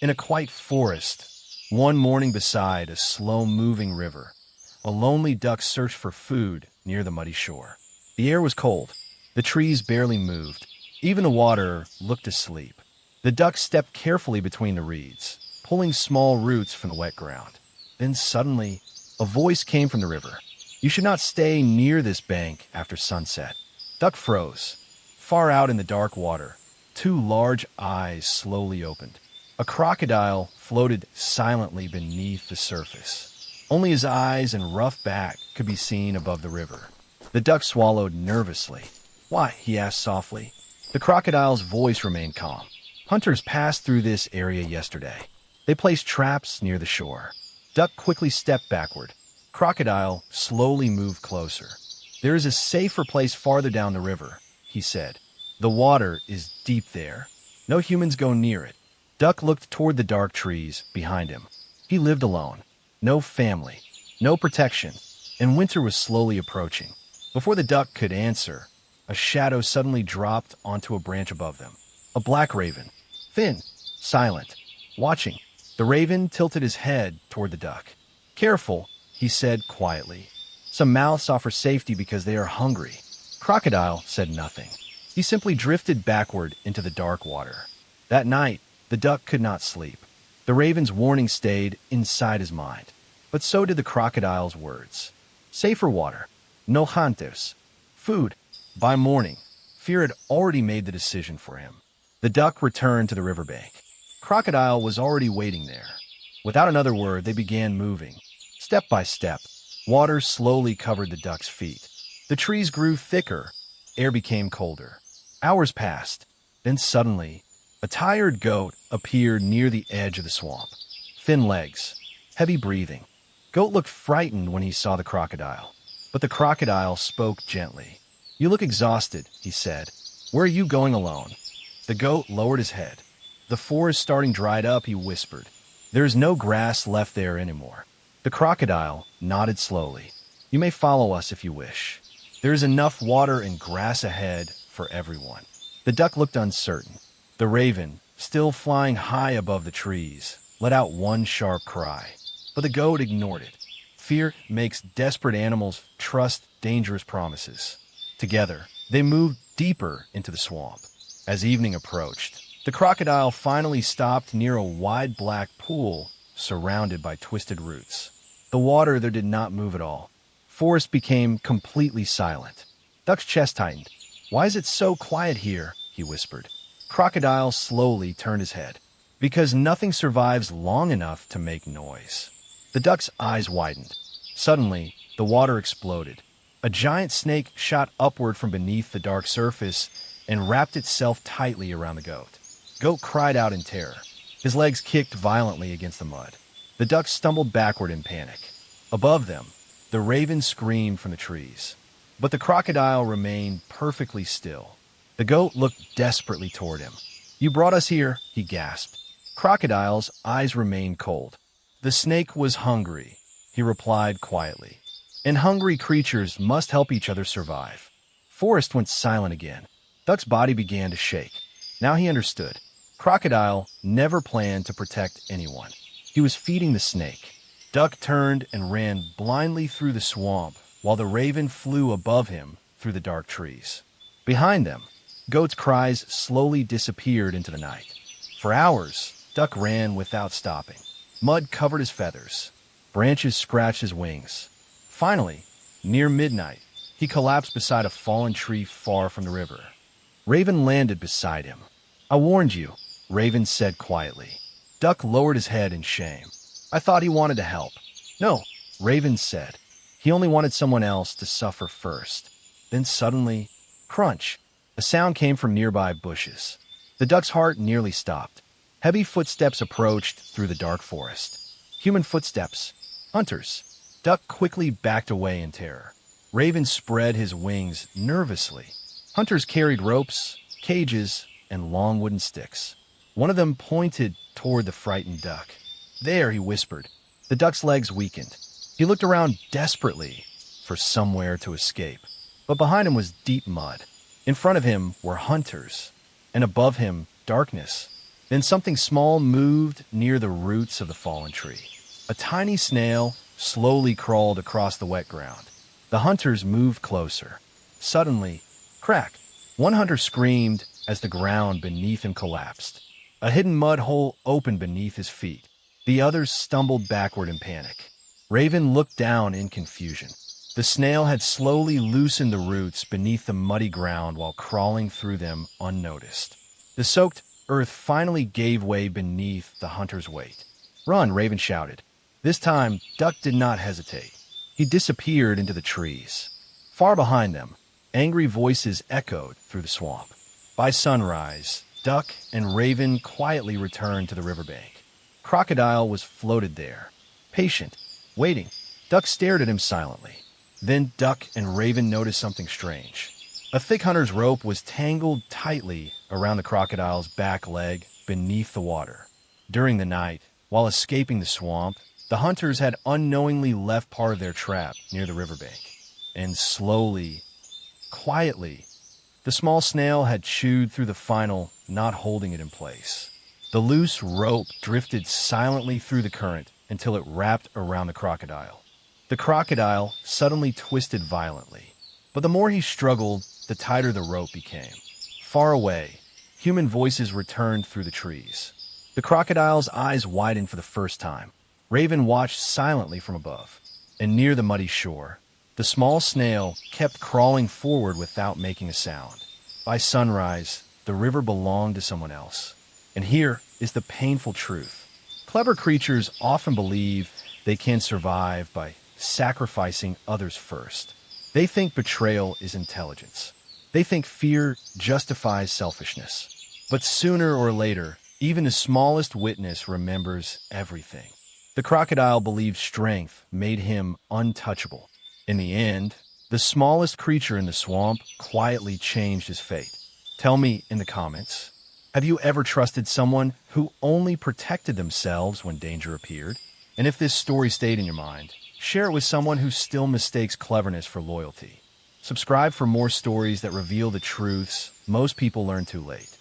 In a quiet forest, one morning beside a slow-moving river, a lonely duck searched for food near the muddy shore. The air was cold. The trees barely moved. Even the water looked asleep. The duck stepped carefully between the reeds, pulling small roots from the wet ground. Then suddenly, a voice came from the river. "You should not stay near this bank after sunset." Duck froze. Far out in the dark water, two large eyes slowly opened. A crocodile floated silently beneath the surface. Only his eyes and rough back could be seen above the river. The duck swallowed nervously. "Why?" he asked softly. The crocodile's voice remained calm. "Hunters passed through this area yesterday. They placed traps near the shore." Duck quickly stepped backward. Crocodile slowly moved closer. "There is a safer place farther down the river," he said. "The water is deep there. No humans go near it." Duck looked toward the dark trees behind him. He lived alone. No family. No protection. And winter was slowly approaching. Before the duck could answer, a shadow suddenly dropped onto a branch above them. A black raven. Thin. Silent. Watching. The raven tilted his head toward the duck. "Careful," he said quietly. "Some mouths offer safety because they are hungry." Crocodile said nothing. He simply drifted backward into the dark water. That night, the duck could not sleep. The raven's warning stayed inside his mind. But so did the crocodile's words. Safer water. No hunters. Food. By morning, fear had already made the decision for him. The duck returned to the riverbank. Crocodile was already waiting there. Without another word, they began moving. Step by step, water slowly covered the duck's feet. The trees grew thicker. Air became colder. Hours passed. Then suddenly, a tired goat appeared near the edge of the swamp. Thin legs, heavy breathing. Goat looked frightened when he saw the crocodile. But the crocodile spoke gently. "You look exhausted," he said. "Where are you going alone?" The goat lowered his head. "The forest starting dried up," he whispered. "There is no grass left there anymore." The crocodile nodded slowly. "You may follow us if you wish. There is enough water and grass ahead for everyone." The duck looked uncertain. The raven, still flying high above the trees, let out one sharp cry. But the goat ignored it. Fear makes desperate animals trust dangerous promises. Together, they moved deeper into the swamp. As evening approached, the crocodile finally stopped near a wide black pool surrounded by twisted roots. The water there did not move at all. Forest became completely silent. Duck's chest tightened. "Why is it so quiet here?" he whispered. Crocodile slowly turned his head. "Because nothing survives long enough to make noise." The duck's eyes widened. Suddenly, the water exploded. A giant snake shot upward from beneath the dark surface and wrapped itself tightly around the goat. Goat cried out in terror. His legs kicked violently against the mud. The duck stumbled backward in panic. Above them, the raven screamed from the trees. But the crocodile remained perfectly still. The goat looked desperately toward him. "You brought us here," he gasped. Crocodile's eyes remained cold. "The snake was hungry," he replied quietly. "And hungry creatures must help each other survive." Forest went silent again. Duck's body began to shake. Now he understood. Crocodile never planned to protect anyone. He was feeding the snake. Duck turned and ran blindly through the swamp, while the raven flew above him through the dark trees. Behind them, Goat's cries slowly disappeared into the night. For hours, Duck ran without stopping. Mud covered his feathers. Branches scratched his wings. Finally, near midnight, he collapsed beside a fallen tree far from the river. Raven landed beside him. "I warned you," Raven said quietly. Duck lowered his head in shame. "I thought he wanted to help." "No," Raven said. "He only wanted someone else to suffer first." Then suddenly, crunch! A sound came from nearby bushes. The duck's heart nearly stopped. Heavy footsteps approached through the dark forest. Human footsteps. Hunters. Duck quickly backed away in terror. Raven spread his wings nervously. Hunters carried ropes, cages, and long wooden sticks. One of them pointed toward the frightened duck. "There," he whispered. The duck's legs weakened. He looked around desperately for somewhere to escape. But behind him was deep mud. In front of him were hunters, and above him, darkness. Then something small moved near the roots of the fallen tree. A tiny snail slowly crawled across the wet ground. The hunters moved closer. Suddenly, crack! One hunter screamed as the ground beneath him collapsed. A hidden mud hole opened beneath his feet. The others stumbled backward in panic. Raven looked down in confusion. The snail had slowly loosened the roots beneath the muddy ground while crawling through them unnoticed. The soaked earth finally gave way beneath the hunter's weight. "Run!" Raven shouted. This time, Duck did not hesitate. He disappeared into the trees. Far behind them, angry voices echoed through the swamp. By sunrise, Duck and Raven quietly returned to the riverbank. Crocodile was floated there, patient, waiting. Duck stared at him silently. Then Duck and Raven noticed something strange. A thick hunter's rope was tangled tightly around the crocodile's back leg beneath the water. During the night, while escaping the swamp, the hunters had unknowingly left part of their trap near the riverbank. And slowly, quietly, the small snail had chewed through the final, not holding it in place. The loose rope drifted silently through the current until it wrapped around the crocodile. The crocodile suddenly twisted violently, but the more he struggled, the tighter the rope became. Far away, human voices returned through the trees. The crocodile's eyes widened for the first time. Raven watched silently from above, and near the muddy shore, the small snail kept crawling forward without making a sound. By sunrise, the river belonged to someone else. And here is the painful truth. Clever creatures often believe they can survive by sacrificing others first. They think betrayal is intelligence. They think fear justifies selfishness. But sooner or later, even the smallest witness remembers everything. The crocodile believed strength made him untouchable. In the end, the smallest creature in the swamp quietly changed his fate. Tell me in the comments, have you ever trusted someone who only protected themselves when danger appeared? And if this story stayed in your mind, share it with someone who still mistakes cleverness for loyalty. Subscribe for more stories that reveal the truths most people learn too late.